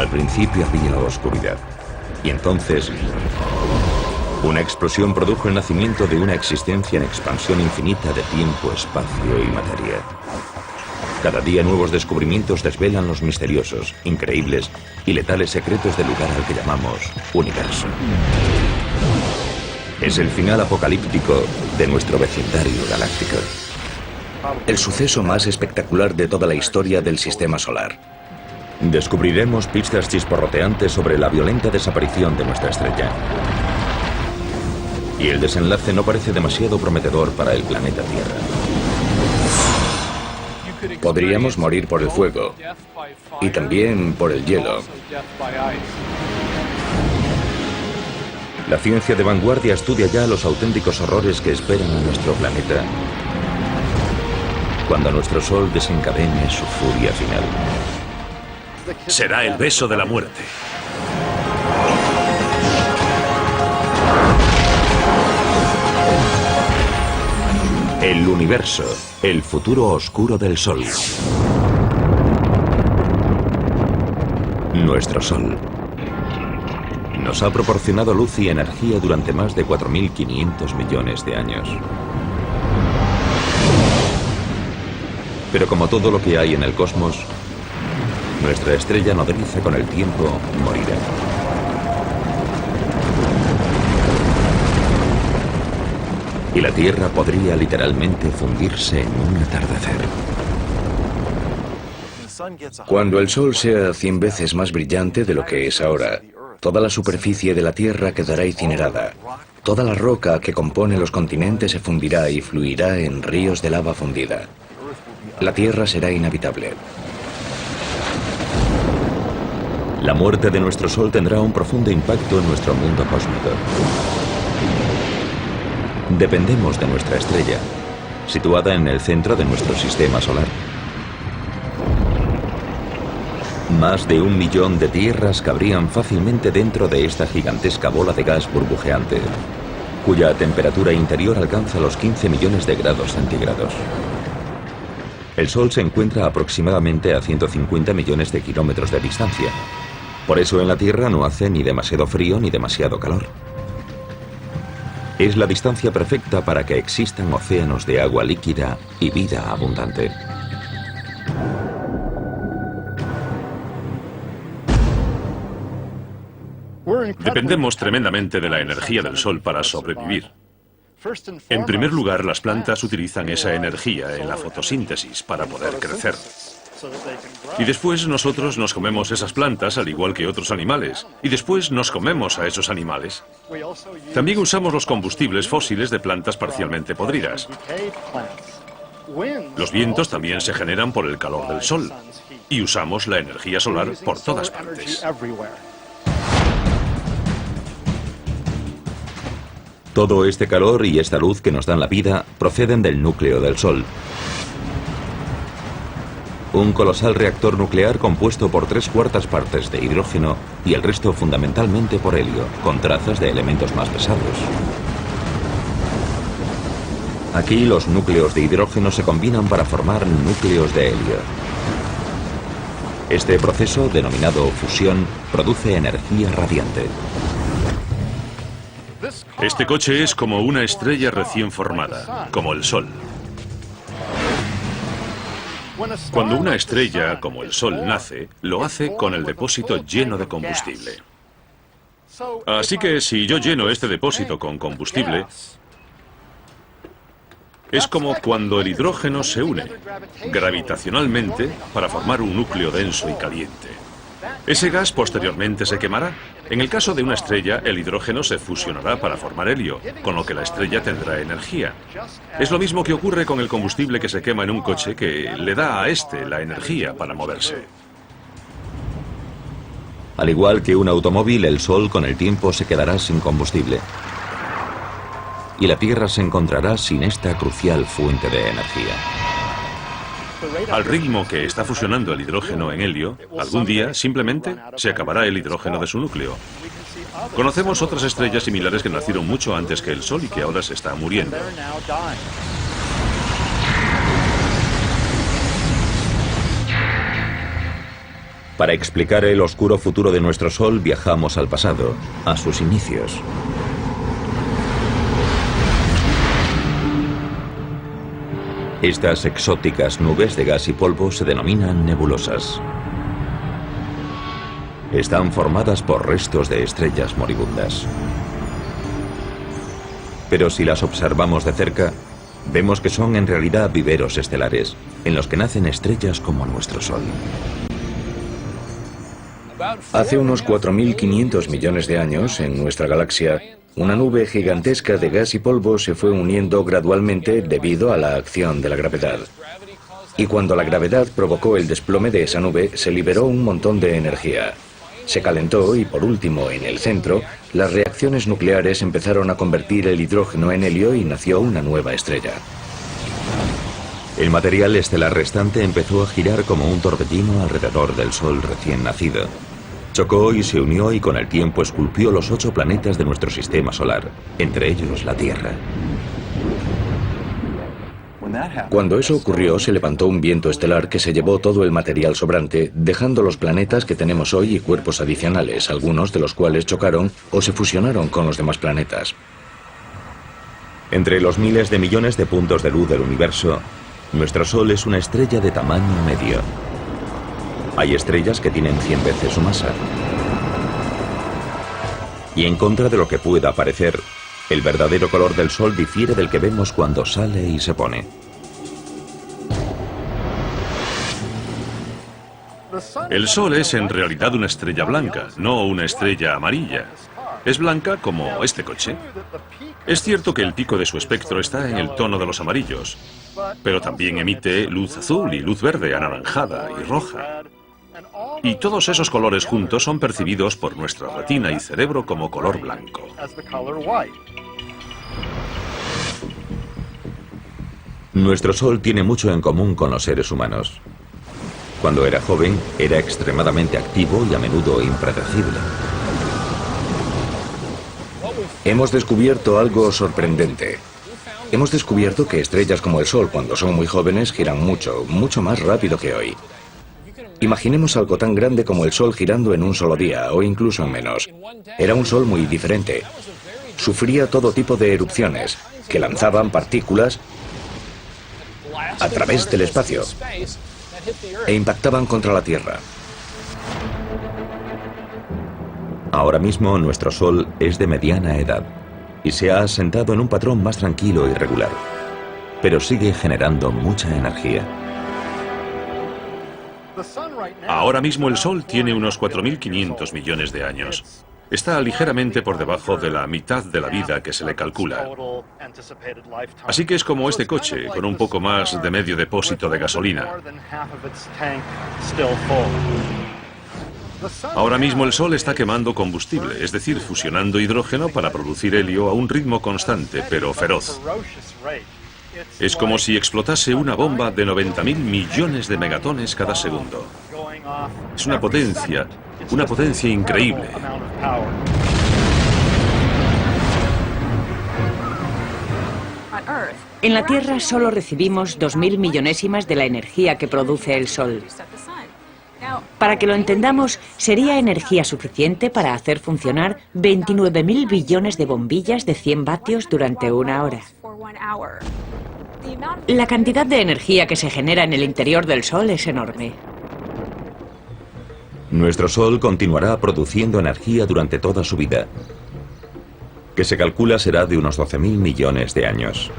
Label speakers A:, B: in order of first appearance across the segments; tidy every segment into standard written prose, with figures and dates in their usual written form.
A: Al principio había oscuridad. Y entonces, una explosión produjo el nacimiento de una existencia en expansión infinita de tiempo, espacio y materia. Cada día nuevos descubrimientos desvelan los misteriosos, increíbles y letales secretos del lugar al que llamamos universo. Es el final apocalíptico de nuestro vecindario galáctico.
B: El suceso más espectacular de toda la historia del sistema solar.
A: Descubriremos pistas chisporroteantes sobre la violenta desaparición de nuestra estrella. Y el desenlace no parece demasiado prometedor para el planeta Tierra.
B: Podríamos morir por el fuego y también por el hielo.
A: La ciencia de vanguardia estudia ya los auténticos horrores que esperan a nuestro planeta cuando nuestro Sol desencadene su furia final.
C: Será el beso de la muerte.
A: El universo, el futuro oscuro del Sol. Nuestro Sol nos ha proporcionado luz y energía durante más de 4.500 millones de años. Pero como todo lo que hay en el cosmos, nuestra estrella nodriza con el tiempo morirá. Y la Tierra podría literalmente fundirse en un atardecer.
B: Cuando el Sol sea 100 veces más brillante de lo que es ahora, toda la superficie de la Tierra quedará incinerada. Toda la roca que compone los continentes se fundirá y fluirá en ríos de lava fundida. La Tierra será inhabitable.
A: La muerte de nuestro Sol tendrá un profundo impacto en nuestro mundo cósmico. Dependemos de nuestra estrella, situada en el centro de nuestro sistema solar. Más de 1 millón de tierras cabrían fácilmente dentro de esta gigantesca bola de gas burbujeante, cuya temperatura interior alcanza los 15 millones de grados centígrados. El Sol se encuentra aproximadamente a 150 millones de kilómetros de distancia. Por eso en la Tierra no hace ni demasiado frío ni demasiado calor. Es la distancia perfecta para que existan océanos de agua líquida y vida abundante.
C: Dependemos tremendamente de la energía del Sol para sobrevivir. En primer lugar, las plantas utilizan esa energía en la fotosíntesis para poder crecer. Y después nosotros nos comemos esas plantas al igual que otros animales. Y después nos comemos a esos animales. También usamos los combustibles fósiles de plantas parcialmente podridas. Los vientos también se generan por el calor del Sol. Y usamos la energía solar por todas partes.
A: Todo este calor y esta luz que nos dan la vida proceden del núcleo del Sol. Un colosal reactor nuclear compuesto por 3/4 partes de hidrógeno y el resto fundamentalmente por helio, con trazas de elementos más pesados. Aquí los núcleos de hidrógeno se combinan para formar núcleos de helio. Este proceso, denominado fusión, produce energía radiante.
C: Este coche es como una estrella recién formada, como el Sol. Cuando una estrella, como el Sol, nace, lo hace con el depósito lleno de combustible. Así que si yo lleno este depósito con combustible, es como cuando el hidrógeno se une gravitacionalmente para formar un núcleo denso y caliente. Ese gas posteriormente se quemará. En el caso de una estrella, el hidrógeno se fusionará para formar helio, con lo que la estrella tendrá energía. Es lo mismo que ocurre con el combustible que se quema en un coche, que le da a este la energía para moverse.
A: Al igual que un automóvil, el Sol con el tiempo se quedará sin combustible. Y la Tierra se encontrará sin esta crucial fuente de energía.
C: Al ritmo que está fusionando el hidrógeno en helio, algún día simplemente se acabará el hidrógeno de su núcleo. Conocemos otras estrellas similares que nacieron mucho antes que el Sol y que ahora se están muriendo.
A: Para explicar el oscuro futuro de nuestro Sol viajamos al pasado, a sus inicios. Estas exóticas nubes de gas y polvo se denominan nebulosas. Están formadas por restos de estrellas moribundas. Pero si las observamos de cerca, vemos que son en realidad viveros estelares, en los que nacen estrellas como nuestro Sol.
B: Hace unos 4.500 millones de años, en nuestra galaxia, una nube gigantesca de gas y polvo se fue uniendo gradualmente debido a la acción de la gravedad. Y cuando la gravedad provocó el desplome de esa nube, se liberó un montón de energía. Se calentó y, por último, en el centro, las reacciones nucleares empezaron a convertir el hidrógeno en helio y nació una nueva estrella.
A: El material estelar restante empezó a girar como un torbellino alrededor del Sol recién nacido. Chocó y se unió y con el tiempo esculpió los 8 planetas de nuestro sistema solar, entre ellos la Tierra.
B: Cuando eso ocurrió, se levantó un viento estelar que se llevó todo el material sobrante, dejando los planetas que tenemos hoy y cuerpos adicionales, algunos de los cuales chocaron o se fusionaron con los demás planetas.
A: Entre los miles de millones de puntos de luz del universo, nuestro Sol es una estrella de tamaño medio. Hay estrellas que tienen 100 veces su masa. Y en contra de lo que pueda parecer, el verdadero color del Sol difiere del que vemos cuando sale y se pone.
C: El Sol es en realidad una estrella blanca, no una estrella amarilla. Es blanca como este coche. Es cierto que el pico de su espectro está en el tono de los amarillos, pero también emite luz azul y luz verde, anaranjada y roja. Y todos esos colores juntos son percibidos por nuestra retina y cerebro como color blanco.
A: Nuestro Sol tiene mucho en común con los seres humanos. Cuando era joven, era extremadamente activo y a menudo impredecible.
B: Hemos descubierto algo sorprendente. Hemos descubierto que estrellas como el Sol, cuando son muy jóvenes, giran mucho, mucho más rápido que hoy. Imaginemos algo tan grande como el Sol girando en un solo día, o incluso en menos. Era un Sol muy diferente. Sufría todo tipo de erupciones, que lanzaban partículas a través del espacio e impactaban contra la Tierra.
A: Ahora mismo nuestro Sol es de mediana edad y se ha asentado en un patrón más tranquilo y regular, pero sigue generando mucha energía.
C: Ahora mismo el Sol tiene unos 4.500 millones de años. Está ligeramente por debajo de la mitad de la vida que se le calcula. Así que es como este coche, con un poco más de medio depósito de gasolina. Ahora mismo el Sol está quemando combustible, es decir, fusionando hidrógeno para producir helio a un ritmo constante, pero feroz. Es como si explotase una bomba de 90.000 millones de megatones cada segundo. Es una potencia increíble.
D: En la Tierra solo recibimos 2.000 millonésimas de la energía que produce el Sol. Para que lo entendamos, sería energía suficiente para hacer funcionar 29.000 billones de bombillas de 100 vatios durante una hora. La cantidad de energía que se genera en el interior del Sol es enorme.
A: Nuestro Sol continuará produciendo energía durante toda su vida, que se calcula será de unos 12.000 millones de años.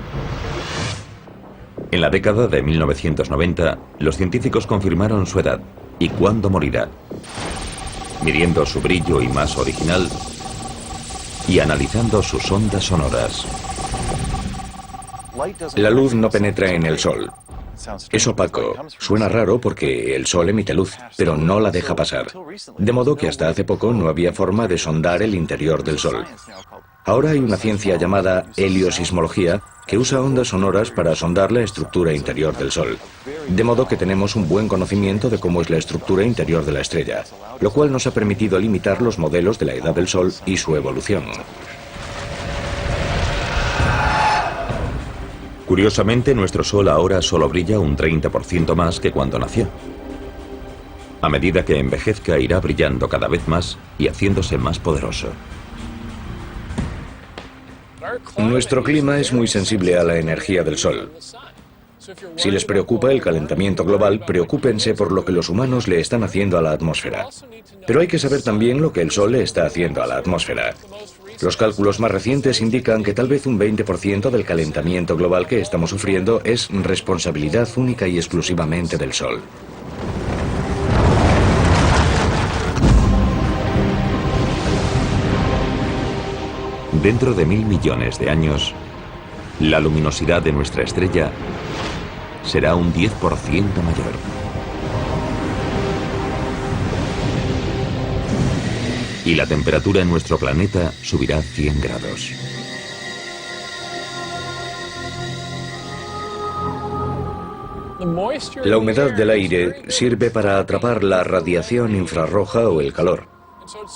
A: En la década de 1990, los científicos confirmaron su edad y cuándo morirá, midiendo su brillo y masa original y analizando sus ondas sonoras.
B: La luz no penetra en el Sol. Es opaco. Suena raro porque el Sol emite luz, pero no la deja pasar. De modo que hasta hace poco no había forma de sondar el interior del Sol. Ahora hay una ciencia llamada heliosismología que usa ondas sonoras para sondar la estructura interior del Sol. De modo que tenemos un buen conocimiento de cómo es la estructura interior de la estrella, lo cual nos ha permitido limitar los modelos de la edad del Sol y su evolución.
A: Curiosamente, nuestro Sol ahora solo brilla un 30% más que cuando nació. A medida que envejezca irá brillando cada vez más y haciéndose más poderoso.
B: Nuestro clima es muy sensible a la energía del Sol. Si les preocupa el calentamiento global, preocúpense por lo que los humanos le están haciendo a la atmósfera. Pero hay que saber también lo que el Sol le está haciendo a la atmósfera. Los cálculos más recientes indican que tal vez un 20% del calentamiento global que estamos sufriendo es responsabilidad única y exclusivamente del Sol.
A: Dentro de 1000 millones de años, la luminosidad de nuestra estrella será un 10% mayor. Y la temperatura en nuestro planeta subirá 100 grados.
B: La humedad del aire sirve para atrapar la radiación infrarroja o el calor.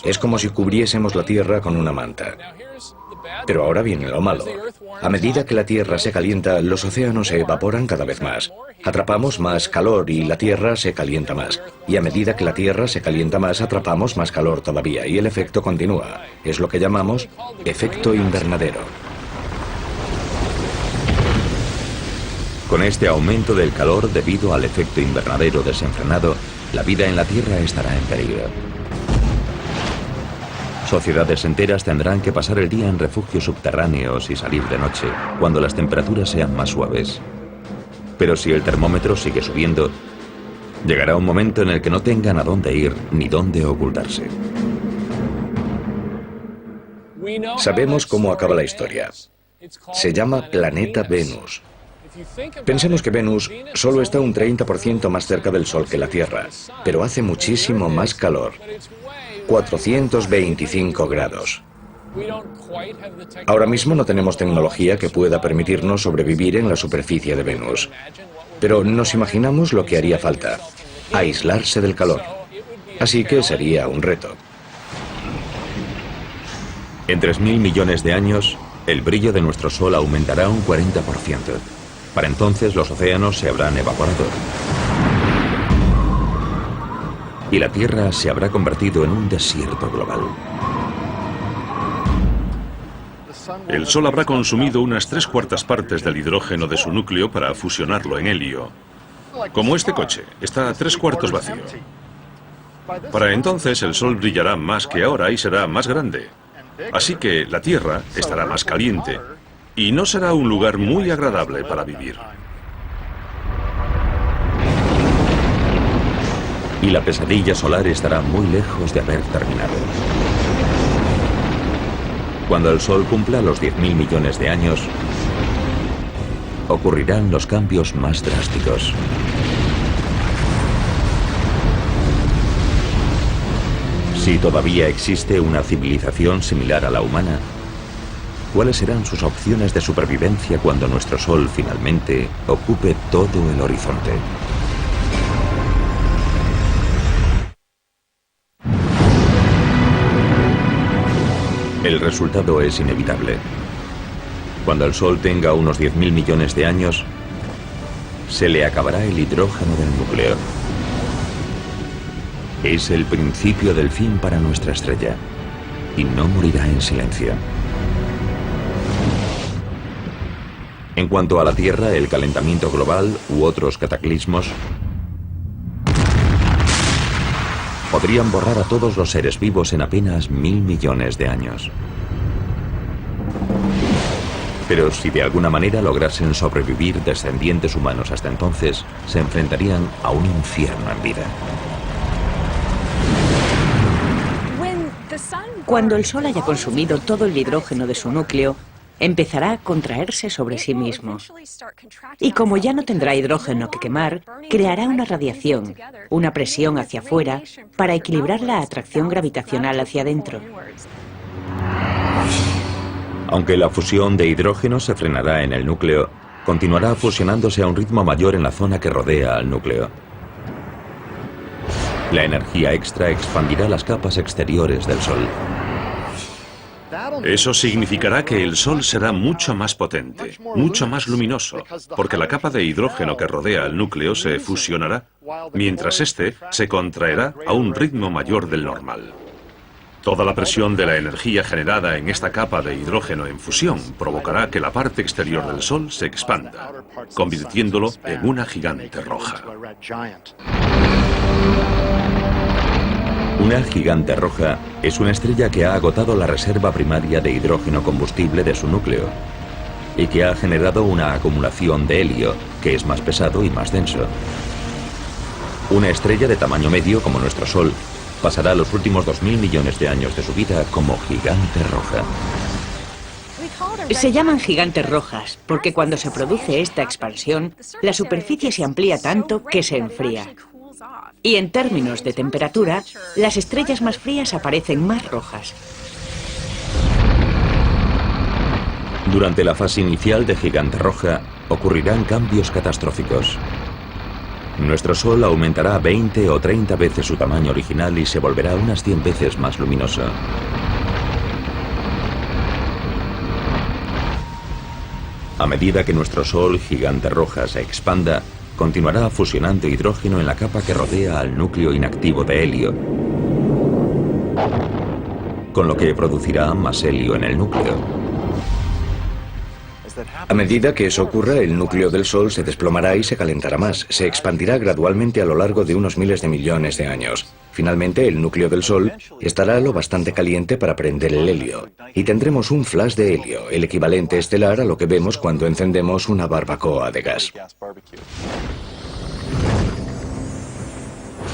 B: Es como si cubriésemos la Tierra con una manta. Pero ahora viene lo malo. A medida que la Tierra se calienta, los océanos se evaporan cada vez más. Atrapamos más calor y la Tierra se calienta más. Y a medida que la Tierra se calienta más, atrapamos más calor todavía. Y el efecto continúa. Es lo que llamamos efecto invernadero.
A: Con este aumento del calor debido al efecto invernadero desenfrenado, la vida en la Tierra estará en peligro. Sociedades enteras tendrán que pasar el día en refugios subterráneos y salir de noche, cuando las temperaturas sean más suaves. Pero si el termómetro sigue subiendo, llegará un momento en el que no tengan a dónde ir ni dónde ocultarse.
B: Sabemos cómo acaba la historia. Se llama planeta Venus. Pensemos que Venus solo está un 30% más cerca del Sol que la Tierra, pero hace muchísimo más calor. 425 grados. Ahora mismo no tenemos tecnología que pueda permitirnos sobrevivir en la superficie de Venus. Pero nos imaginamos lo que haría falta: aislarse del calor. Así que sería un reto.
A: En 3000 millones de años, el brillo de nuestro Sol aumentará un 40%. Para entonces los océanos se habrán evaporado. Y la Tierra se habrá convertido en un desierto global.
C: El Sol habrá consumido unas 3/4 partes del hidrógeno de su núcleo para fusionarlo en helio. Como este coche, está a 3/4 vacío. Para entonces el Sol brillará más que ahora y será más grande. Así que la Tierra estará más caliente y no será un lugar muy agradable para vivir.
A: Y la pesadilla solar estará muy lejos de haber terminado. Cuando el Sol cumpla los 10.000 millones de años, ocurrirán los cambios más drásticos. Si todavía existe una civilización similar a la humana, ¿cuáles serán sus opciones de supervivencia cuando nuestro Sol finalmente ocupe todo el horizonte? El resultado es inevitable. Cuando el Sol tenga unos 10.000 millones de años, se le acabará el hidrógeno del núcleo. Es el principio del fin para nuestra estrella, y no morirá en silencio. En cuanto a la Tierra, el calentamiento global u otros cataclismos podrían borrar a todos los seres vivos en apenas 1000 millones de años. Pero si de alguna manera lograsen sobrevivir descendientes humanos hasta entonces, se enfrentarían a un infierno en vida.
D: Cuando el Sol haya consumido todo el hidrógeno de su núcleo, empezará a contraerse sobre sí mismo. Y como ya no tendrá hidrógeno que quemar, creará una radiación, una presión hacia afuera, para equilibrar la atracción gravitacional hacia adentro.
A: Aunque la fusión de hidrógeno se frenará en el núcleo, continuará fusionándose a un ritmo mayor en la zona que rodea al núcleo. La energía extra expandirá las capas exteriores del Sol.
C: Eso significará que el Sol será mucho más potente, mucho más luminoso, porque la capa de hidrógeno que rodea al núcleo se fusionará, mientras este se contraerá a un ritmo mayor del normal. Toda la presión de la energía generada en esta capa de hidrógeno en fusión provocará que la parte exterior del Sol se expanda, convirtiéndolo en una gigante roja.
A: Una gigante roja es una estrella que ha agotado la reserva primaria de hidrógeno combustible de su núcleo y que ha generado una acumulación de helio, que es más pesado y más denso. Una estrella de tamaño medio como nuestro Sol pasará los últimos 2000 millones de años de su vida como gigante roja.
D: Se llaman gigantes rojas porque cuando se produce esta expansión, la superficie se amplía tanto que se enfría. Y en términos de temperatura, las estrellas más frías aparecen más rojas.
A: Durante la fase inicial de gigante roja ocurrirán cambios catastróficos. Nuestro Sol aumentará 20 o 30 veces su tamaño original y se volverá unas 100 veces más luminoso. A medida que nuestro Sol gigante roja se expanda, continuará fusionando hidrógeno en la capa que rodea al núcleo inactivo de helio, con lo que producirá más helio en el núcleo.
B: A medida que eso ocurra, el núcleo del Sol se desplomará y se calentará más. Se expandirá gradualmente a lo largo de unos miles de millones de años. Finalmente, el núcleo del Sol estará lo bastante caliente para prender el helio. Y tendremos un flash de helio, el equivalente estelar a lo que vemos cuando encendemos una barbacoa de gas.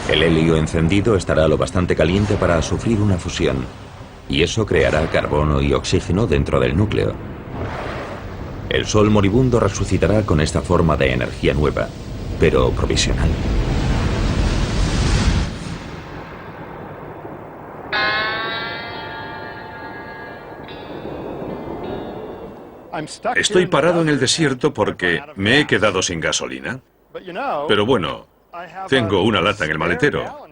A: El helio encendido estará lo bastante caliente para sufrir una fusión, y eso creará carbono y oxígeno dentro del núcleo. El Sol moribundo resucitará con esta forma de energía nueva, pero provisional.
C: Estoy parado en el desierto porque me he quedado sin gasolina. Pero bueno, tengo una lata en el maletero.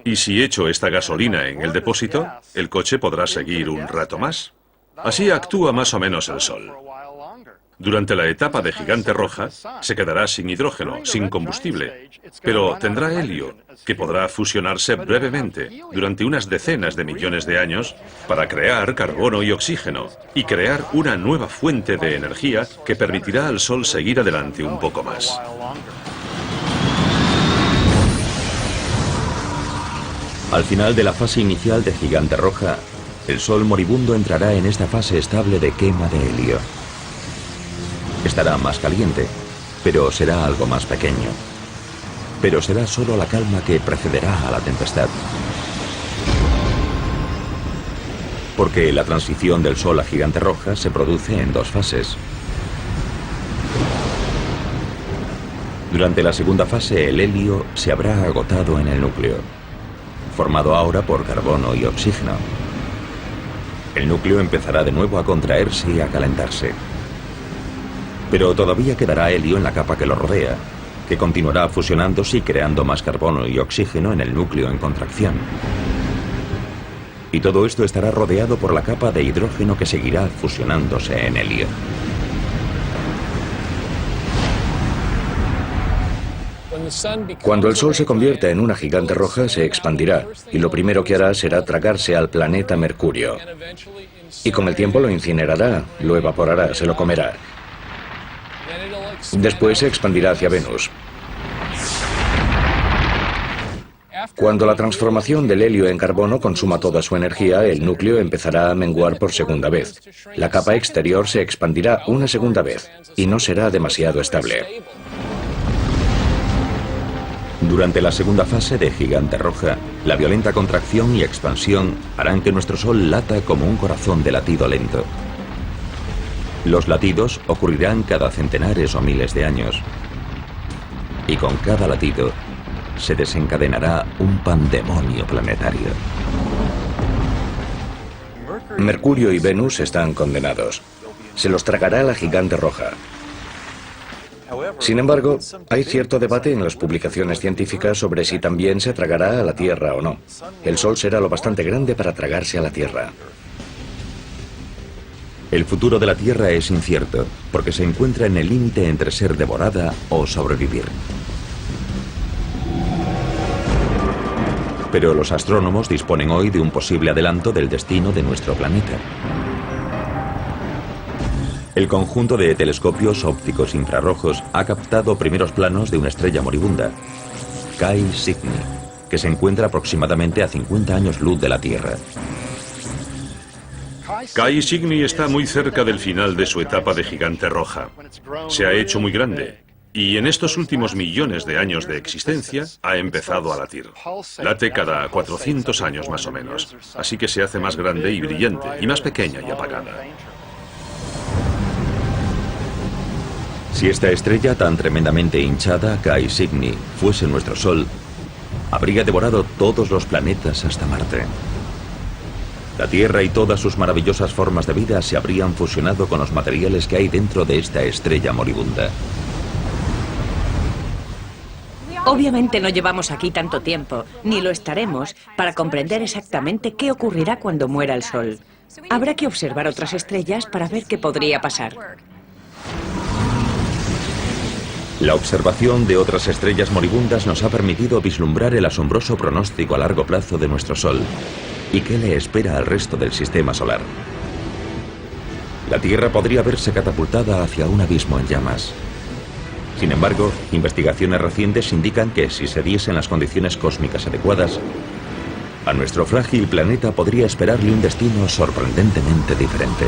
C: Y si echo esta gasolina en el depósito, el coche podrá seguir un rato más. Así actúa más o menos el Sol. Durante la etapa de gigante roja, se quedará sin hidrógeno, sin combustible, pero tendrá helio, que podrá fusionarse brevemente, durante unas decenas de millones de años, para crear carbono y oxígeno, y crear una nueva fuente de energía que permitirá al Sol seguir adelante un poco más.
A: Al final de la fase inicial de gigante roja, el Sol moribundo entrará en esta fase estable de quema de helio. Estará más caliente, pero será algo más pequeño. Pero será solo la calma que precederá a la tempestad. Porque la transición del Sol a gigante roja se produce en dos fases. Durante la segunda fase, el helio se habrá agotado en el núcleo, formado ahora por carbono y oxígeno. El núcleo empezará de nuevo a contraerse y a calentarse. Pero todavía quedará helio en la capa que lo rodea, que continuará fusionándose y creando más carbono y oxígeno en el núcleo en contracción. Y todo esto estará rodeado por la capa de hidrógeno que seguirá fusionándose en helio.
B: Cuando el Sol se convierta en una gigante roja, se expandirá, y lo primero que hará será tragarse al planeta Mercurio. Y con el tiempo lo incinerará, lo evaporará, se lo comerá. Después se expandirá hacia Venus. Cuando la transformación del helio en carbono consuma toda su energía, el núcleo empezará a menguar por segunda vez. La capa exterior se expandirá una segunda vez, y no será demasiado estable.
A: Durante la segunda fase de gigante roja, la violenta contracción y expansión harán que nuestro Sol lata como un corazón de latido lento. Los latidos ocurrirán cada centenares o miles de años. Y con cada latido se desencadenará un pandemonio planetario.
B: Mercurio y Venus están condenados. Se los tragará la gigante roja. Sin embargo, hay cierto debate en las publicaciones científicas sobre si también se tragará a la Tierra o no. El Sol será lo bastante grande para tragarse a la Tierra.
A: El futuro de la Tierra es incierto, porque se encuentra en el límite entre ser devorada o sobrevivir. Pero los astrónomos disponen hoy de un posible adelanto del destino de nuestro planeta. El conjunto de telescopios ópticos infrarrojos ha captado primeros planos de una estrella moribunda, Chi Cygni, que se encuentra aproximadamente a 50 años luz de la Tierra.
C: Chi Cygni está muy cerca del final de su etapa de gigante roja. Se ha hecho muy grande y en estos últimos millones de años de existencia ha empezado a latir. Late cada 400 años más o menos, así que se hace más grande y brillante y más pequeña y apagada.
A: Si esta estrella tan tremendamente hinchada, Chi Cygni, fuese nuestro Sol, habría devorado todos los planetas hasta Marte. La Tierra y todas sus maravillosas formas de vida se habrían fusionado con los materiales que hay dentro de esta estrella moribunda.
D: Obviamente no llevamos aquí tanto tiempo, ni lo estaremos, para comprender exactamente qué ocurrirá cuando muera el Sol. Habrá que observar otras estrellas para ver qué podría pasar.
A: La observación de otras estrellas moribundas nos ha permitido vislumbrar el asombroso pronóstico a largo plazo de nuestro Sol y qué le espera al resto del sistema solar. La Tierra podría verse catapultada hacia un abismo en llamas. Sin embargo, investigaciones recientes indican que si se diesen las condiciones cósmicas adecuadas, a nuestro frágil planeta podría esperarle un destino sorprendentemente diferente.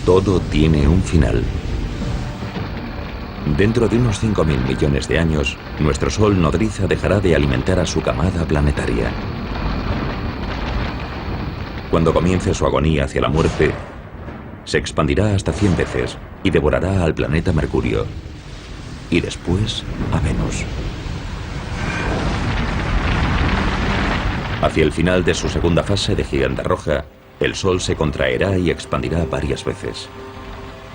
A: Todo tiene un final. Dentro de unos 5.000 millones de años, nuestro Sol nodriza dejará de alimentar a su camada planetaria. Cuando comience su agonía hacia la muerte, se expandirá hasta 100 veces y devorará al planeta Mercurio, y después a Venus. Hacia el final de su segunda fase de gigante roja, el Sol se contraerá y expandirá varias veces.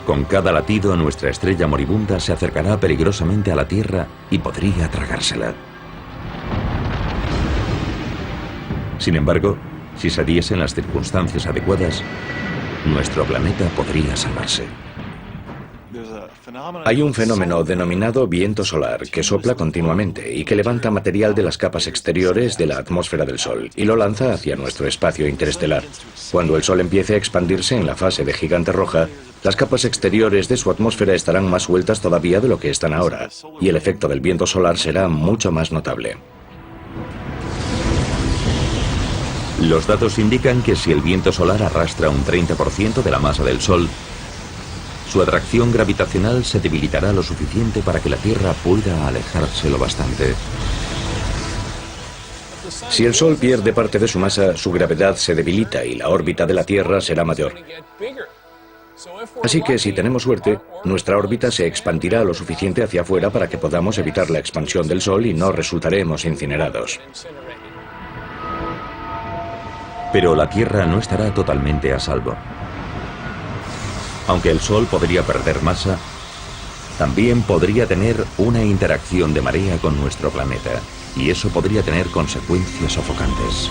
A: Con cada latido, nuestra estrella moribunda se acercará peligrosamente a la Tierra y podría tragársela. Sin embargo, si se diesen las circunstancias adecuadas, nuestro planeta podría salvarse.
B: Hay un fenómeno denominado viento solar que sopla continuamente y que levanta material de las capas exteriores de la atmósfera del Sol y lo lanza hacia nuestro espacio interestelar. Cuando el Sol empiece a expandirse en la fase de gigante roja, las capas exteriores de su atmósfera estarán más sueltas todavía de lo que están ahora, y el efecto del viento solar será mucho más notable.
A: Los datos indican que si el viento solar arrastra un 30% de la masa del Sol, su atracción gravitacional se debilitará lo suficiente para que la Tierra pueda alejarse lo bastante.
B: Si el Sol pierde parte de su masa, su gravedad se debilita y la órbita de la Tierra será mayor. Así que si tenemos suerte, nuestra órbita se expandirá lo suficiente hacia afuera para que podamos evitar la expansión del Sol y no resultaremos incinerados.
A: Pero la Tierra no estará totalmente a salvo. Aunque el Sol podría perder masa, también podría tener una interacción de marea con nuestro planeta, y eso podría tener consecuencias sofocantes.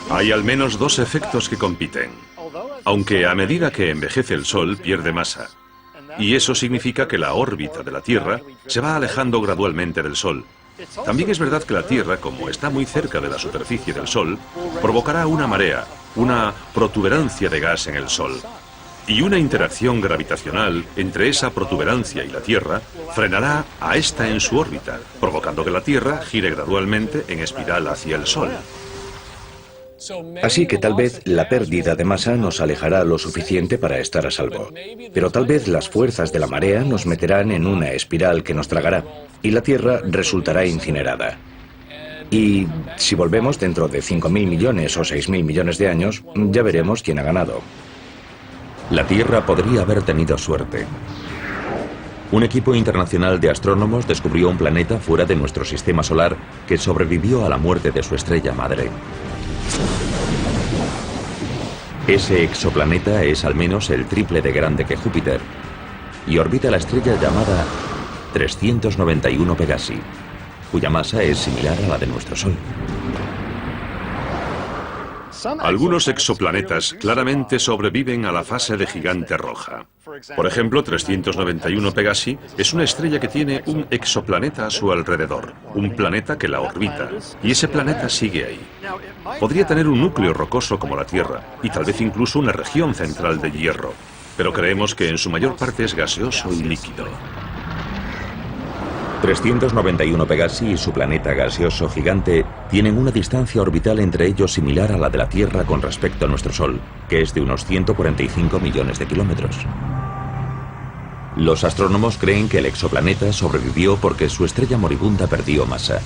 C: Hay al menos dos efectos que compiten. Aunque a medida que envejece el Sol pierde masa, y eso significa que la órbita de la Tierra se va alejando gradualmente del Sol. También es verdad que la Tierra, como está muy cerca de la superficie del Sol, provocará una marea, una protuberancia de gas en el Sol. Y una interacción gravitacional entre esa protuberancia y la Tierra frenará a esta en su órbita, provocando que la Tierra gire gradualmente en espiral hacia el Sol.
B: Así que tal vez la pérdida de masa nos alejará lo suficiente para estar a salvo. Pero tal vez las fuerzas de la marea nos meterán en una espiral que nos tragará y la Tierra resultará incinerada. Y si volvemos dentro de 5.000 millones o 6.000 millones de años, ya veremos quién ha ganado.
A: La Tierra podría haber tenido suerte. Un equipo internacional de astrónomos descubrió un planeta fuera de nuestro sistema solar que sobrevivió a la muerte de su estrella madre. Ese exoplaneta es al menos el triple de grande que Júpiter y orbita la estrella llamada 391 Pegasi. cuya masa es similar a la de nuestro Sol.
C: Algunos exoplanetas claramente sobreviven a la fase de gigante roja. Por ejemplo, 391 Pegasi es una estrella que tiene un exoplaneta a su alrededor, un planeta que la orbita, y ese planeta sigue ahí. Podría tener un núcleo rocoso como la Tierra, y tal vez incluso una región central de hierro, pero creemos que en su mayor parte es gaseoso y líquido.
A: 391 Pegasi y su planeta gaseoso gigante tienen una distancia orbital entre ellos similar a la de la Tierra con respecto a nuestro Sol, que es de unos 145 millones de kilómetros. Los astrónomos creen que el exoplaneta sobrevivió porque su estrella moribunda perdió masa,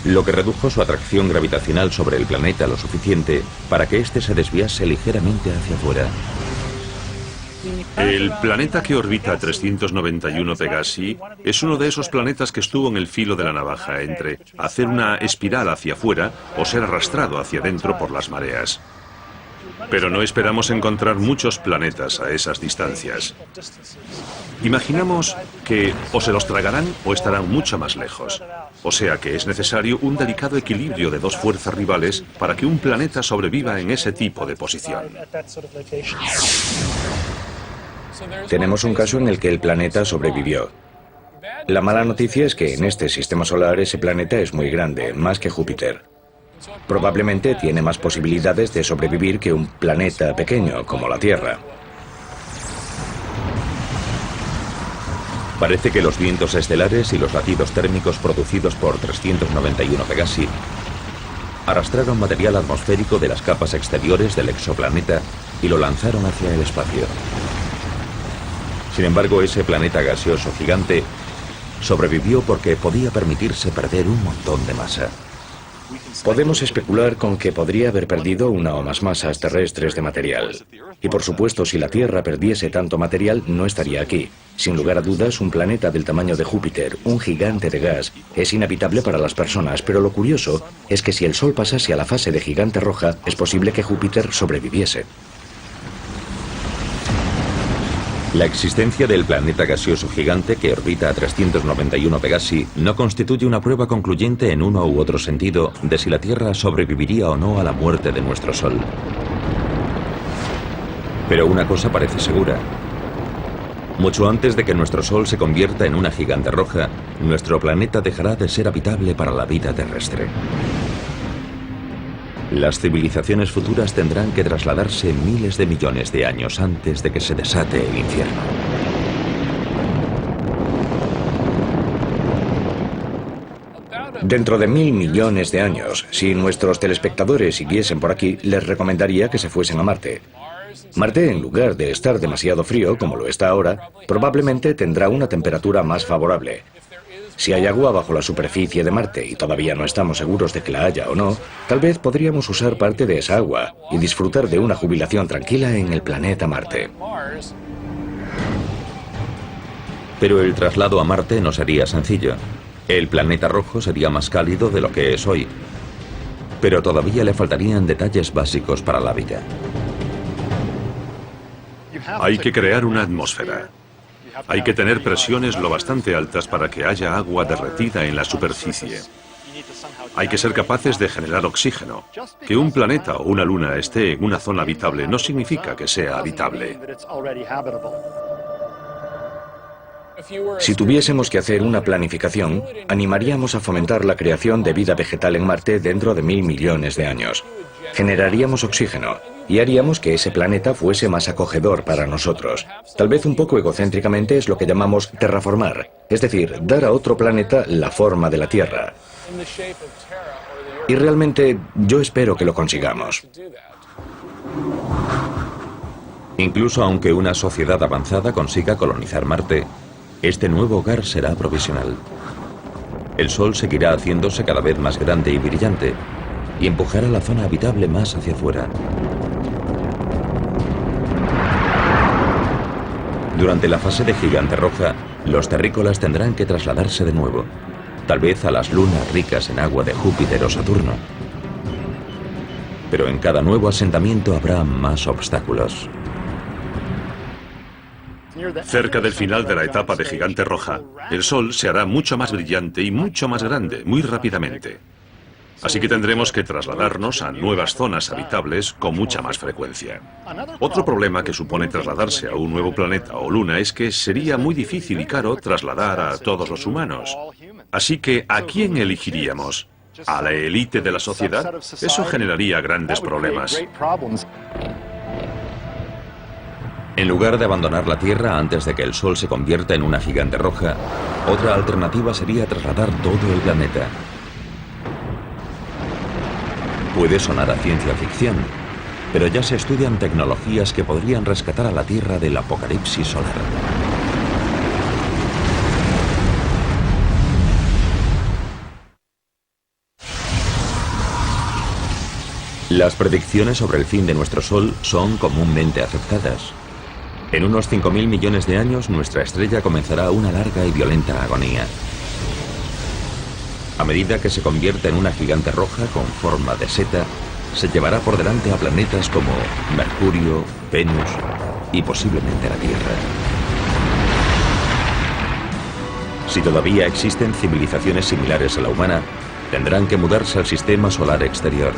A: lo que redujo su atracción gravitacional sobre el planeta lo suficiente para que éste se desviase ligeramente hacia afuera.
C: El planeta que orbita 391 Pegasi es uno de esos planetas que estuvo en el filo de la navaja entre hacer una espiral hacia afuera o ser arrastrado hacia adentro por las mareas. Pero no esperamos encontrar muchos planetas a esas distancias. Imaginamos que o se los tragarán o estarán mucho más lejos. O sea que es necesario un delicado equilibrio de dos fuerzas rivales para que un planeta sobreviva en ese tipo de posición.
B: Tenemos un caso en el que el planeta sobrevivió. La mala noticia es que en este sistema solar ese planeta es muy grande, más que Júpiter. Probablemente tiene más posibilidades de sobrevivir que un planeta pequeño como la Tierra.
A: Parece que los vientos estelares y los latidos térmicos producidos por 391 Pegasi arrastraron material atmosférico de las capas exteriores del exoplaneta y lo lanzaron hacia el espacio. Sin embargo, ese planeta gaseoso gigante sobrevivió porque podía permitirse perder un montón de masa.
B: Podemos especular con que podría haber perdido una o más masas terrestres de material. Y por supuesto, si la Tierra perdiese tanto material, no estaría aquí. Sin lugar a dudas, un planeta del tamaño de Júpiter, un gigante de gas, es inhabitable para las personas, pero lo curioso es que si el Sol pasase a la fase de gigante roja, es posible que Júpiter sobreviviese.
A: La existencia del planeta gaseoso gigante que orbita a 391 Pegasi no constituye una prueba concluyente en uno u otro sentido de si la Tierra sobreviviría o no a la muerte de nuestro Sol. Pero una cosa parece segura. Mucho antes de que nuestro Sol se convierta en una gigante roja, nuestro planeta dejará de ser habitable para la vida terrestre. Las civilizaciones futuras tendrán que trasladarse miles de millones de años antes de que se desate el infierno.
B: Dentro de 1000 millones de años, si nuestros telespectadores siguiesen por aquí, les recomendaría que se fuesen a Marte. Marte, en lugar de estar demasiado frío, como lo está ahora, probablemente tendrá una temperatura más favorable. Si hay agua bajo la superficie de Marte y todavía no estamos seguros de que la haya o no, tal vez podríamos usar parte de esa agua y disfrutar de una jubilación tranquila en el planeta Marte.
A: Pero el traslado a Marte no sería sencillo. El planeta rojo sería más cálido de lo que es hoy. Pero todavía le faltarían detalles básicos para la vida.
C: Hay que crear una atmósfera. Hay que tener presiones lo bastante altas para que haya agua derretida en la superficie. Hay que ser capaces de generar oxígeno. Que un planeta o una luna esté en una zona habitable no significa que sea habitable.
B: Si tuviésemos que hacer una planificación, animaríamos a fomentar la creación de vida vegetal en Marte dentro de 1000 millones de años. Generaríamos oxígeno y haríamos que ese planeta fuese más acogedor para nosotros. Tal vez un poco egocéntricamente es lo que llamamos terraformar, es decir, dar a otro planeta la forma de la Tierra. Y realmente yo espero que lo consigamos.
A: Incluso aunque una sociedad avanzada consiga colonizar Marte, este nuevo hogar será provisional. El Sol seguirá haciéndose cada vez más grande y brillante y empujará la zona habitable más hacia afuera. Durante la fase de gigante roja, los terrícolas tendrán que trasladarse de nuevo, tal vez a las lunas ricas en agua de Júpiter o Saturno. Pero en cada nuevo asentamiento habrá más obstáculos.
C: Cerca del final de la etapa de gigante roja, el Sol se hará mucho más brillante y mucho más grande, muy rápidamente. Así que tendremos que trasladarnos a nuevas zonas habitables con mucha más frecuencia. Otro problema que supone trasladarse a un nuevo planeta o luna es que sería muy difícil y caro trasladar a todos los humanos. Así que, ¿a quién elegiríamos? ¿A la élite de la sociedad? Eso generaría grandes problemas.
A: En lugar de abandonar la Tierra antes de que el Sol se convierta en una gigante roja, otra alternativa sería trasladar todo el planeta. Puede sonar a ciencia ficción, pero ya se estudian tecnologías que podrían rescatar a la Tierra del apocalipsis solar. Las predicciones sobre el fin de nuestro Sol son comúnmente aceptadas. En unos 5.000 millones de años, nuestra estrella comenzará una larga y violenta agonía. A medida que se convierta en una gigante roja con forma de seta, se llevará por delante a planetas como Mercurio, Venus y posiblemente la Tierra. Si todavía existen civilizaciones similares a la humana, tendrán que mudarse al sistema solar exterior.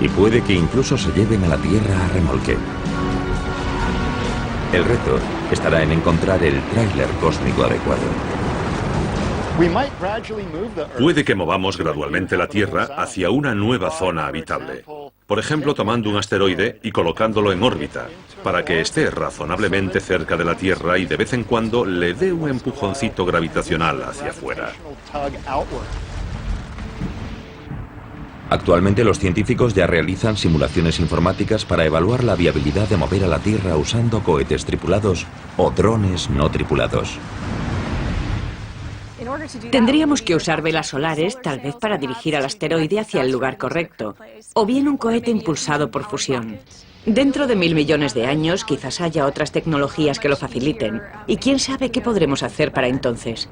A: Y puede que incluso se lleven a la Tierra a remolque. El reto estará en encontrar el tráiler cósmico adecuado.
C: Puede que movamos gradualmente la Tierra hacia una nueva zona habitable. Por ejemplo, tomando un asteroide y colocándolo en órbita, para que esté razonablemente cerca de la Tierra y de vez en cuando le dé un empujoncito gravitacional hacia afuera.
A: Actualmente los científicos ya realizan simulaciones informáticas para evaluar la viabilidad de mover a la Tierra usando cohetes tripulados o drones no tripulados.
D: Tendríamos que usar velas solares, tal vez para dirigir al asteroide hacia el lugar correcto, o bien un cohete impulsado por fusión. Dentro de 1.000 millones de años, quizás haya otras tecnologías que lo faciliten, y quién sabe qué podremos hacer para entonces.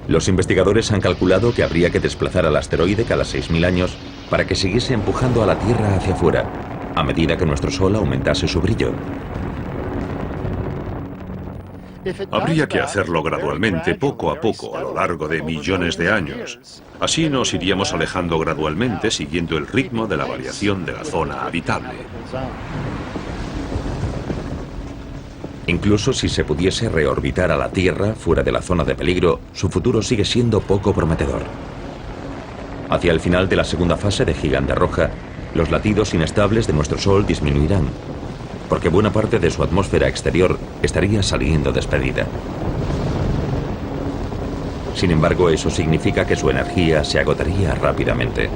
A: Los investigadores han calculado que habría que desplazar al asteroide cada 6.000 años para que siguiese empujando a la Tierra hacia afuera, a medida que nuestro Sol aumentase su brillo.
C: Habría que hacerlo gradualmente, poco a poco, a lo largo de millones de años. Así nos iríamos alejando gradualmente, siguiendo el ritmo de la variación de la zona habitable.
A: Incluso si se pudiese reorbitar a la Tierra fuera de la zona de peligro, su futuro sigue siendo poco prometedor. Hacia el final de la segunda fase de Gigante Roja, los latidos inestables de nuestro Sol disminuirán, porque buena parte de su atmósfera exterior estaría saliendo despedida. Sin embargo, eso significa que su energía se agotaría rápidamente.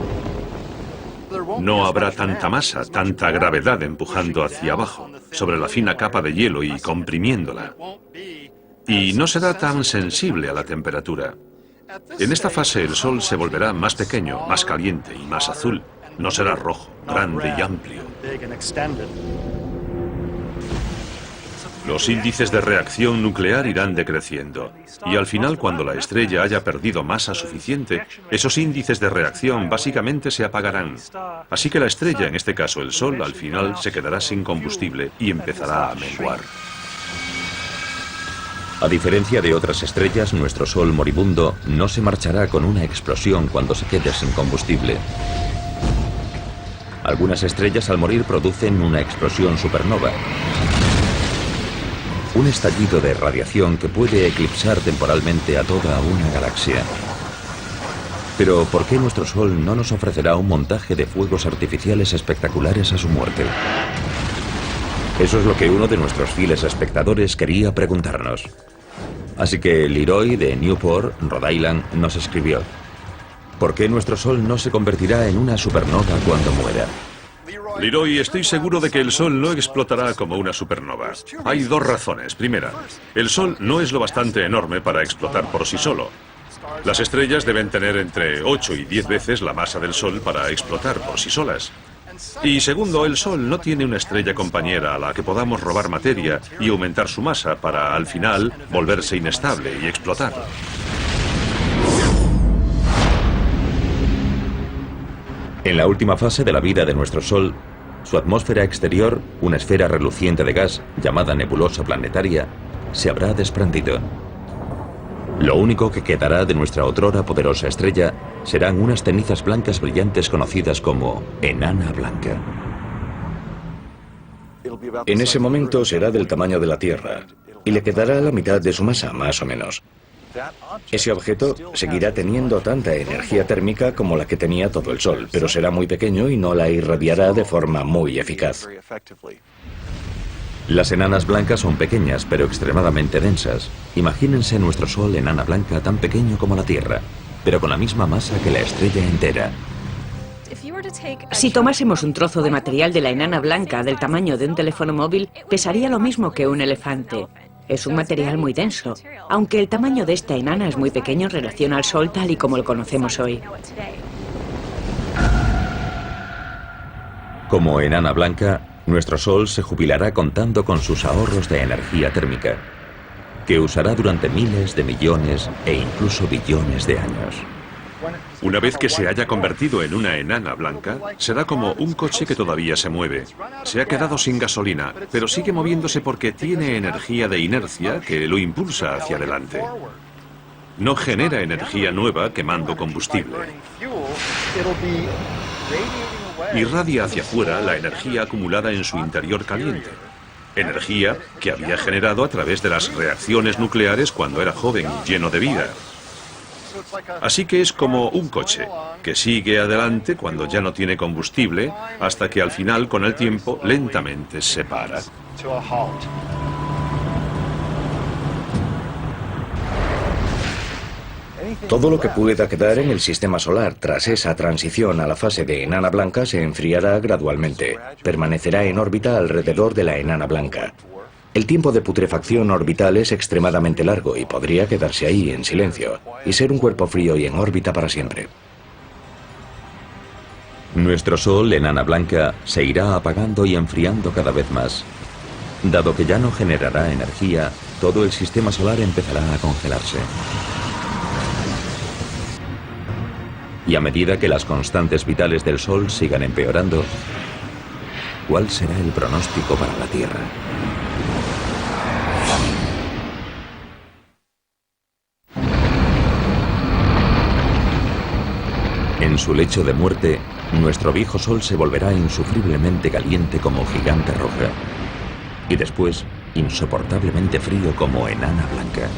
C: No habrá tanta masa, tanta gravedad empujando hacia abajo, sobre la fina capa de hielo y comprimiéndola. Y no será tan sensible a la temperatura. En esta fase el Sol se volverá más pequeño, más caliente y más azul. No será rojo, grande y amplio. Los índices de reacción nuclear irán decreciendo, y al final, cuando la estrella haya perdido masa suficiente, esos índices de reacción básicamente se apagarán. Así que la estrella, en este caso el Sol, al final se quedará sin combustible y empezará a menguar.
A: A diferencia de otras estrellas, nuestro Sol moribundo no se marchará con una explosión cuando se quede sin combustible. Algunas estrellas al morir producen una explosión supernova. Un estallido de radiación que puede eclipsar temporalmente a toda una galaxia. Pero ¿por qué nuestro Sol no nos ofrecerá un montaje de fuegos artificiales espectaculares a su muerte? Eso es lo que uno de nuestros fieles espectadores quería preguntarnos. Así que Leroy de Newport, Rhode Island, nos escribió: ¿por qué nuestro Sol no se convertirá en una supernova cuando muera?
C: Leroy, estoy seguro de que el Sol no explotará como una supernova. Hay dos razones. Primera, el Sol no es lo bastante enorme para explotar por sí solo. Las estrellas deben tener entre 8 y 10 veces la masa del Sol para explotar por sí solas. Y segundo, el Sol no tiene una estrella compañera a la que podamos robar materia y aumentar su masa para, al final, volverse inestable y explotar.
A: En la última fase de la vida de nuestro Sol, Su atmósfera exterior, una esfera reluciente de gas llamada nebulosa planetaria, se habrá desprendido. Lo único que quedará de nuestra otrora poderosa estrella serán unas cenizas blancas brillantes conocidas como enana blanca.
B: En ese momento será del tamaño de la Tierra y le quedará la mitad de su masa, más o menos. Ese objeto seguirá teniendo tanta energía térmica como la que tenía todo el Sol, pero será muy pequeño y no la irradiará de forma muy eficaz.
A: Las enanas blancas son pequeñas, pero extremadamente densas. Imagínense nuestro Sol enana blanca tan pequeño como la Tierra, pero con la misma masa que la estrella entera.
D: Si tomásemos un trozo de material de la enana blanca del tamaño de un teléfono móvil, pesaría lo mismo que un elefante. Es un material muy denso, aunque el tamaño de esta enana es muy pequeño en relación al Sol tal y como lo conocemos hoy.
A: Como enana blanca, nuestro Sol se jubilará contando con sus ahorros de energía térmica, que usará durante miles de millones e incluso billones de años.
C: Una vez que se haya convertido en una enana blanca, será como un coche que todavía se mueve. Se ha quedado sin gasolina, pero sigue moviéndose porque tiene energía de inercia que lo impulsa hacia adelante. No genera energía nueva quemando combustible. Irradia hacia afuera la energía acumulada en su interior caliente. Energía que había generado a través de las reacciones nucleares cuando era joven y lleno de vida. Así que es como un coche, que sigue adelante cuando ya no tiene combustible, hasta que al final, con el tiempo, lentamente se para.
B: Todo lo que pueda quedar en el sistema solar tras esa transición a la fase de enana blanca se enfriará gradualmente. Permanecerá en órbita alrededor de la enana blanca. El tiempo de putrefacción orbital es extremadamente largo y podría quedarse ahí en silencio y ser un cuerpo frío y en órbita para siempre.
A: Nuestro Sol, enana blanca, se irá apagando y enfriando cada vez más. Dado que ya no generará energía, todo el sistema solar empezará a congelarse. Y a medida que las constantes vitales del Sol sigan empeorando, ¿cuál será el pronóstico para la Tierra? En su lecho de muerte, nuestro viejo Sol se volverá insufriblemente caliente como gigante roja y después insoportablemente frío como enana blanca.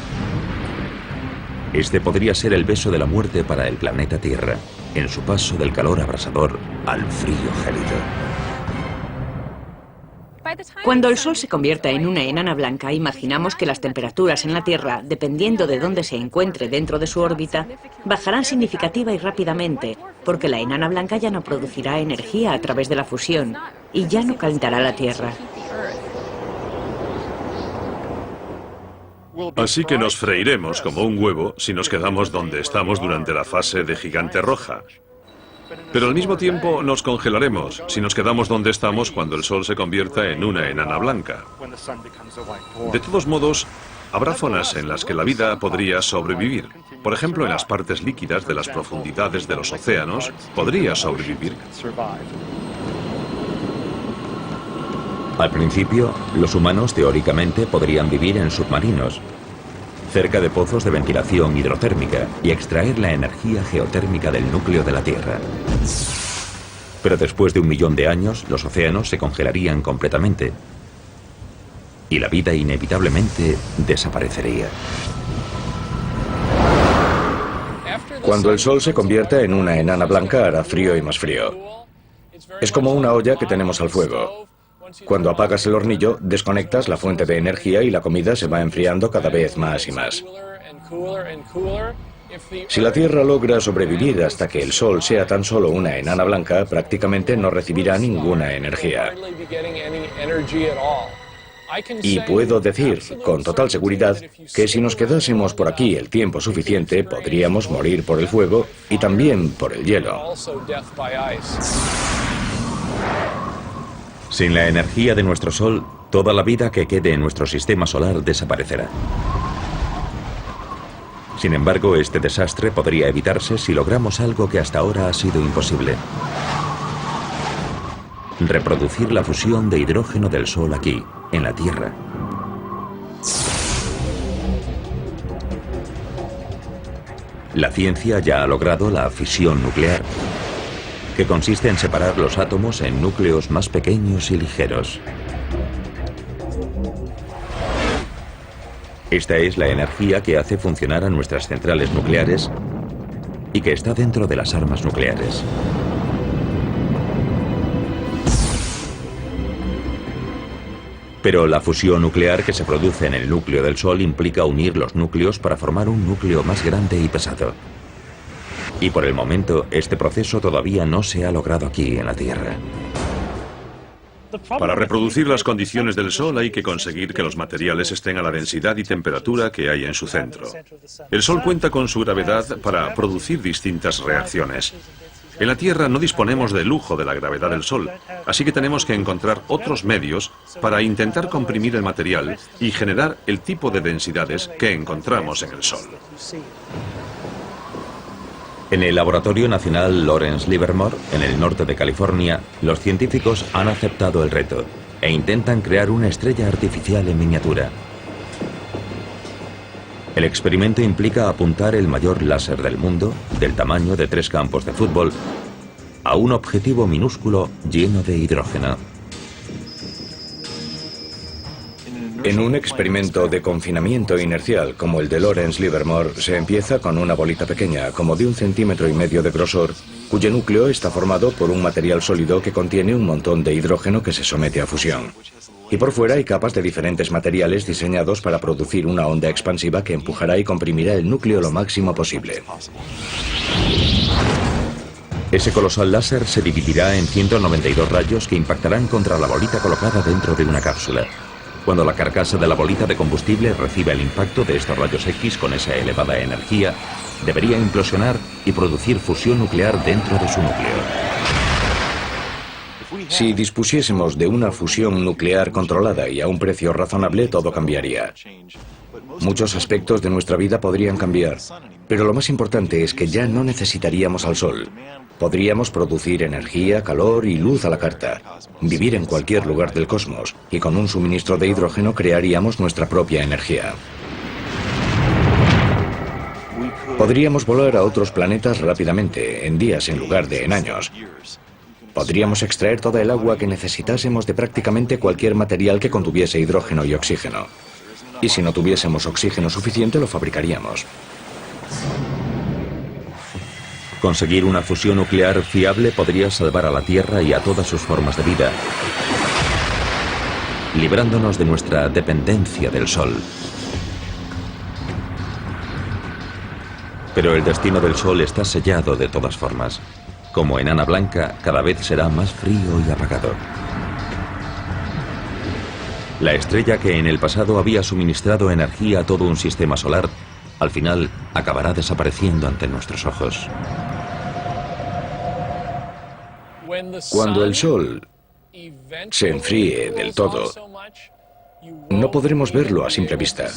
A: Este podría ser el beso de la muerte para el planeta Tierra, en su paso del calor abrasador al frío gélido.
D: Cuando el Sol se convierta en una enana blanca, imaginamos que las temperaturas en la Tierra, dependiendo de dónde se encuentre dentro de su órbita, bajarán significativa y rápidamente, porque la enana blanca ya no producirá energía a través de la fusión y ya no calentará la Tierra.
C: Así que nos freiremos como un huevo si nos quedamos donde estamos durante la fase de gigante roja. Pero al mismo tiempo nos congelaremos si nos quedamos donde estamos cuando el Sol se convierta en una enana blanca. De todos modos, habrá zonas en las que la vida podría sobrevivir. Por ejemplo, en las partes líquidas de las profundidades de los océanos, podría sobrevivir.
A: Al principio, los humanos teóricamente podrían vivir en submarinos, cerca de pozos de ventilación hidrotérmica y extraer la energía geotérmica del núcleo de la Tierra. Pero después de 1 millón de años, los océanos se congelarían completamente y la vida inevitablemente desaparecería.
B: Cuando el Sol se convierta en una enana blanca hará frío y más frío. Es como una olla que tenemos al fuego. Cuando apagas el hornillo, desconectas la fuente de energía y la comida se va enfriando cada vez más y más. Si la Tierra logra sobrevivir hasta que el Sol sea tan solo una enana blanca, prácticamente no recibirá ninguna energía. Y puedo decir, con total seguridad, que si nos quedásemos por aquí el tiempo suficiente, podríamos morir por el fuego y también por el hielo.
A: Sin la energía de nuestro Sol, toda la vida que quede en nuestro sistema solar desaparecerá. Sin embargo, este desastre podría evitarse si logramos algo que hasta ahora ha sido imposible. reproducir la fusión de hidrógeno del Sol aquí, en la Tierra. La ciencia ya ha logrado la fisión nuclear, que consiste en separar los átomos en núcleos más pequeños y ligeros. Esta es la energía que hace funcionar a nuestras centrales nucleares y que está dentro de las armas nucleares. Pero la fusión nuclear que se produce en el núcleo del Sol implica unir los núcleos para formar un núcleo más grande y pesado. Y por el momento, este proceso todavía no se ha logrado aquí en la Tierra.
C: Para reproducir las condiciones del Sol hay que conseguir que los materiales estén a la densidad y temperatura que hay en su centro. El Sol cuenta con su gravedad para producir distintas reacciones. En la Tierra no disponemos del lujo de la gravedad del Sol, así que tenemos que encontrar otros medios para intentar comprimir el material y generar el tipo de densidades que encontramos en el Sol.
A: En el Laboratorio Nacional Lawrence Livermore, en el norte de California, los científicos han aceptado el reto e intentan crear una estrella artificial en miniatura. El experimento implica apuntar el mayor láser del mundo, del tamaño de 3 campos de fútbol, a un objetivo minúsculo lleno de hidrógeno.
B: En un experimento de confinamiento inercial como el de Lawrence Livermore, se empieza con una bolita pequeña, como de 1,5 centímetros de grosor, cuyo núcleo está formado por un material sólido que contiene un montón de hidrógeno que se somete a fusión. Y por fuera hay capas de diferentes materiales diseñados para producir una onda expansiva que empujará y comprimirá el núcleo lo máximo posible.
A: Ese colosal láser se dividirá en 192 rayos que impactarán contra la bolita colocada dentro de una cápsula. Cuando la carcasa de la bolita de combustible reciba el impacto de estos rayos X con esa elevada energía, debería implosionar y producir fusión nuclear dentro de su núcleo.
B: Si dispusiésemos de una fusión nuclear controlada y a un precio razonable, todo cambiaría. Muchos aspectos de nuestra vida podrían cambiar, pero lo más importante es que ya no necesitaríamos al Sol. Podríamos producir energía, calor y luz a la carta, vivir en cualquier lugar del cosmos, y con un suministro de hidrógeno crearíamos nuestra propia energía. Podríamos volar a otros planetas rápidamente, en días en lugar de en años. Podríamos extraer toda el agua que necesitásemos de prácticamente cualquier material que contuviese hidrógeno y oxígeno. Y si no tuviésemos oxígeno suficiente, lo fabricaríamos.
A: Conseguir una fusión nuclear fiable podría salvar a la Tierra y a todas sus formas de vida, librándonos de nuestra dependencia del Sol. Pero el destino del Sol está sellado de todas formas. Como enana blanca, cada vez será más frío y apagado. La estrella que en el pasado había suministrado energía a todo un sistema solar, al final acabará desapareciendo ante nuestros ojos.
B: Cuando el Sol se enfríe del todo, no podremos verlo a simple vista.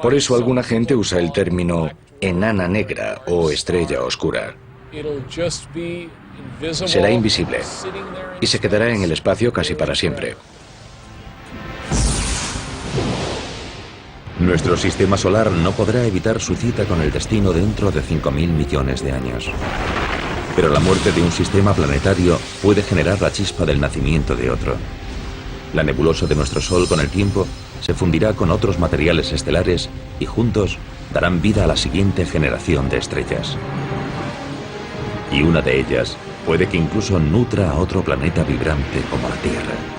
B: Por eso alguna gente usa el término enana negra o estrella oscura. Será invisible y se quedará en el espacio casi para siempre.
A: Nuestro sistema solar no podrá evitar su cita con el destino dentro de 5.000 millones de años. Pero la muerte de un sistema planetario puede generar la chispa del nacimiento de otro. La nebulosa de nuestro Sol con el tiempo se fundirá con otros materiales estelares y juntos darán vida a la siguiente generación de estrellas. Y una de ellas puede que incluso nutra a otro planeta vibrante como la Tierra.